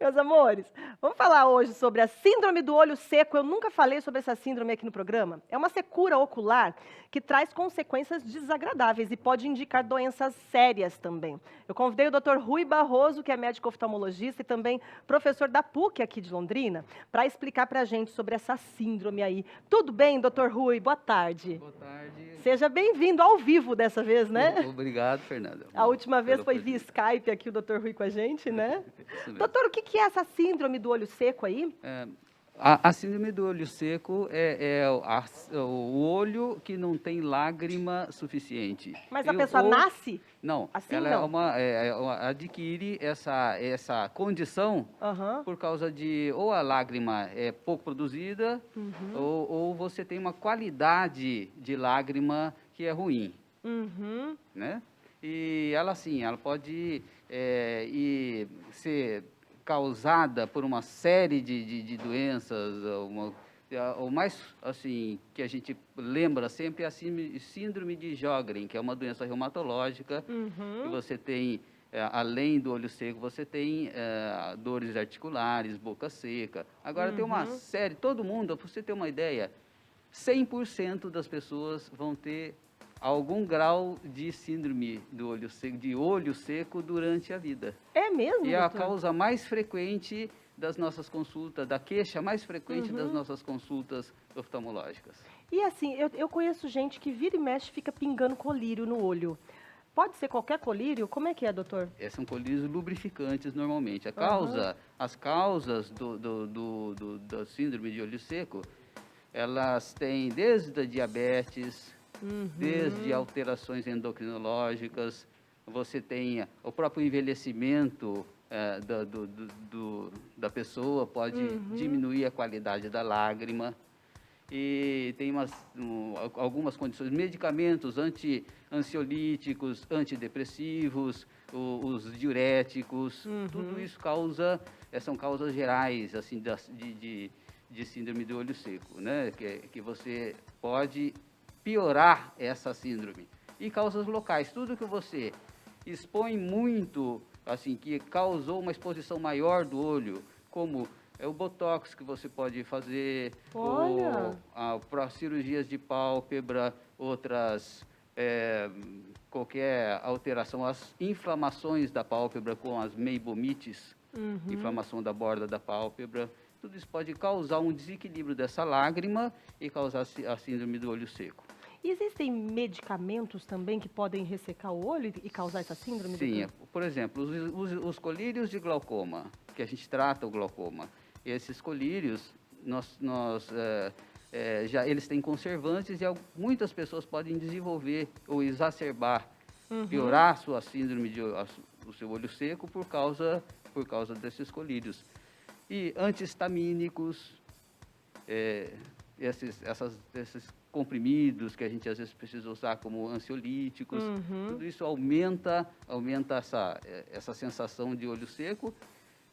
Meus amores, vamos falar hoje sobre a síndrome do olho seco. Eu nunca falei sobre essa síndrome aqui no programa. É uma secura ocular que traz consequências desagradáveis e pode indicar doenças sérias também. Eu convidei o Dr. Rui Barroso, que é médico oftalmologista e também professor da PUC aqui de Londrina, para explicar para a gente sobre essa síndrome aí. Tudo bem, Dr. Rui? Boa tarde. Boa tarde. Seja bem-vindo ao vivo dessa vez, né? Obrigado, Fernanda. A última vez pela foi via oportunidade. Skype aqui o Dr. Rui com a gente, né? Isso mesmo. Doutor, o que é essa síndrome do olho seco aí? A síndrome do olho seco o olho que não tem lágrima suficiente. Mas a pessoa nasce? Não, assim? ela Não. adquire essa condição Aham. por causa de ou a lágrima é pouco produzida ou você tem uma qualidade de lágrima que é ruim, Uhum. né? E ela, assim, ela pode ser causada por uma série de doenças, o mais, assim, que a gente lembra sempre é a síndrome de Sjögren, que é uma doença reumatológica, que você tem, além do olho seco, você tem dores articulares, boca seca. Agora, tem uma série, todo mundo, para você ter uma ideia, 100% das pessoas vão ter algum grau de síndrome do olho seco durante a vida. É mesmo, E é a doutor? causa mais frequente das nossas consultas, da queixa mais frequente das nossas consultas oftalmológicas. E assim, eu conheço gente que vira e mexe fica pingando colírio no olho. Pode ser qualquer colírio? Como é que é, doutor? São colírios lubrificantes normalmente. As causas da síndrome de olho seco, elas têm desde a diabetes, desde alterações endocrinológicas, você tem o próprio envelhecimento da pessoa, pode diminuir a qualidade da lágrima. E tem algumas condições, medicamentos ansiolíticos, antidepressivos, os diuréticos, tudo isso são causas gerais assim, de síndrome do olho seco, né? Que você pode piorar essa síndrome. E causas locais, tudo que você expõe muito, assim, que causou uma exposição maior do olho, como o botox que você pode fazer, Olha! para cirurgias de pálpebra, outras, qualquer alteração, as inflamações da pálpebra com as meibomites, inflamação da borda da pálpebra, tudo isso pode causar um desequilíbrio dessa lágrima e causar a síndrome do olho seco. Existem medicamentos também que podem ressecar o olho e causar essa síndrome? Sim, doutor? por exemplo, os colírios de glaucoma, que a gente trata o glaucoma, esses colírios, eles têm conservantes e muitas pessoas podem desenvolver ou exacerbar, piorar a sua síndrome do seu olho seco por causa desses colírios. E antihistamínicos, esses comprimidos que a gente às vezes precisa usar como ansiolíticos, tudo isso aumenta essa sensação de olho seco.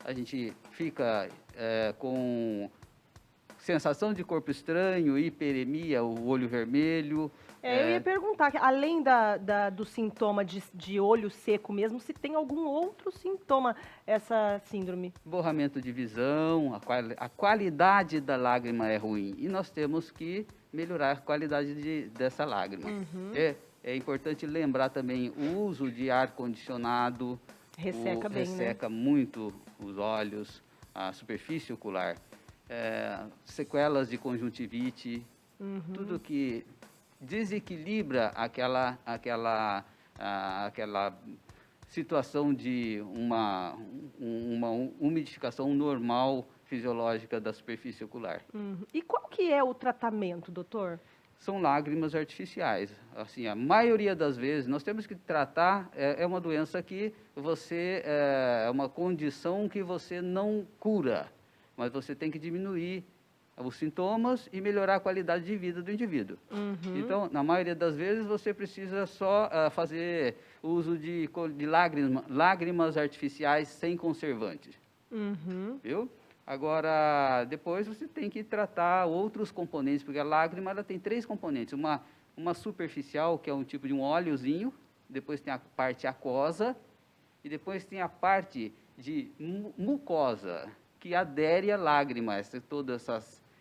A gente fica com sensação de corpo estranho, hiperemia, o olho vermelho. Eu ia perguntar, que além do sintoma de olho seco mesmo, se tem algum outro sintoma essa síndrome? Borramento de visão, a qualidade da lágrima é ruim e nós temos que melhorar a qualidade dessa lágrima. É importante lembrar também o uso de ar-condicionado, Resseca bem, né? resseca muito os olhos, a superfície ocular, sequelas de conjuntivite, tudo que desequilibra aquela situação de uma umidificação normal fisiológica da superfície ocular. E qual que é o tratamento, doutor? São lágrimas artificiais. Assim, a maioria das vezes, nós temos que tratar, é uma doença que é uma condição que você não cura, mas você tem que diminuir os sintomas e melhorar a qualidade de vida do indivíduo. Então, na maioria das vezes, você precisa só fazer uso de lágrimas artificiais sem conservantes. Viu? Agora, depois você tem que tratar outros componentes, porque a lágrima ela tem 3 componentes. Uma superficial, que é um tipo de um óleozinho, depois tem a parte aquosa, e depois tem a parte de mucosa que adere à lágrima, todas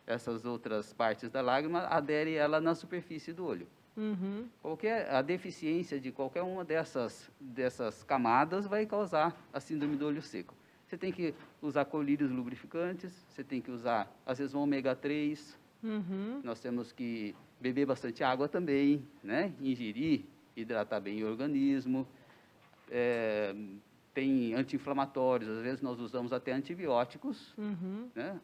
essas outras partes da lágrima, adere ela na superfície do olho. A deficiência de qualquer uma dessas camadas vai causar a síndrome do olho seco. Você tem que usar colírios lubrificantes, você tem que usar, às vezes, um ômega 3. Nós temos que beber bastante água também, né? Ingerir, hidratar bem o organismo. Tem anti-inflamatórios, às vezes nós usamos até antibióticos, né?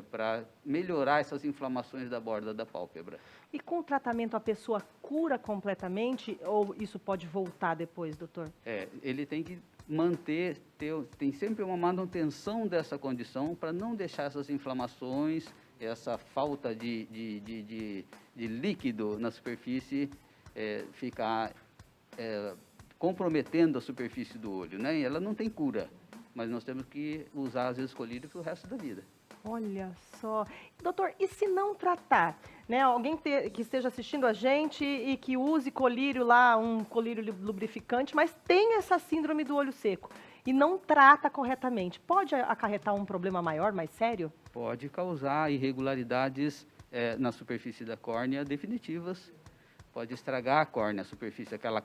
Para melhorar essas inflamações da borda da pálpebra. E com o tratamento a pessoa cura completamente ou isso pode voltar depois, doutor? Ele tem que manter, tem sempre uma manutenção dessa condição para não deixar essas inflamações, essa falta de líquido na superfície ficar comprometendo a superfície do olho, né? E ela não tem cura, mas nós temos que usar às vezes colírio para o resto da vida. Olha só. Doutor, e se não tratar? Né? Alguém que esteja assistindo a gente e que use colírio lá, um colírio lubrificante, mas tem essa síndrome do olho seco e não trata corretamente, pode acarretar um problema maior, mais sério? Pode causar irregularidades na superfície da córnea definitivas. Pode estragar a córnea, a superfície. A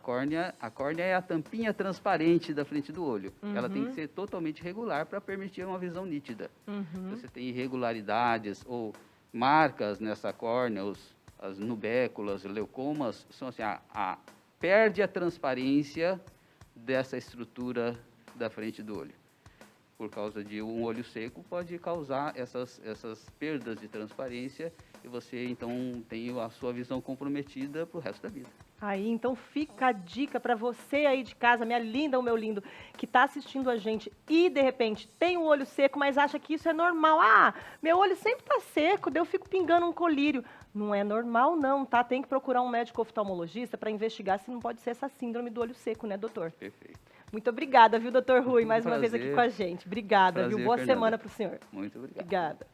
córnea é a tampinha transparente da frente do olho. Ela tem que ser totalmente regular para permitir uma visão nítida. Se você tem irregularidades ou marcas nessa córnea, as nubéculas, leucomas, são assim, perde a transparência dessa estrutura da frente do olho. Por causa de um olho seco, pode causar essas perdas de transparência e você, então, tem a sua visão comprometida para o resto da vida. Aí, então, fica a dica para você aí de casa, minha linda ou meu lindo, que está assistindo a gente e, de repente, tem um olho seco, mas acha que isso é normal. Meu olho sempre está seco, daí eu fico pingando um colírio. Não é normal, não, tá? Tem que procurar um médico oftalmologista para investigar se não pode ser essa síndrome do olho seco, né, doutor? Perfeito. Muito obrigada, viu, doutor Rui, mais uma vez aqui com a gente. Obrigada, viu? Boa Fernanda. semana para o senhor. Muito obrigado. Obrigada.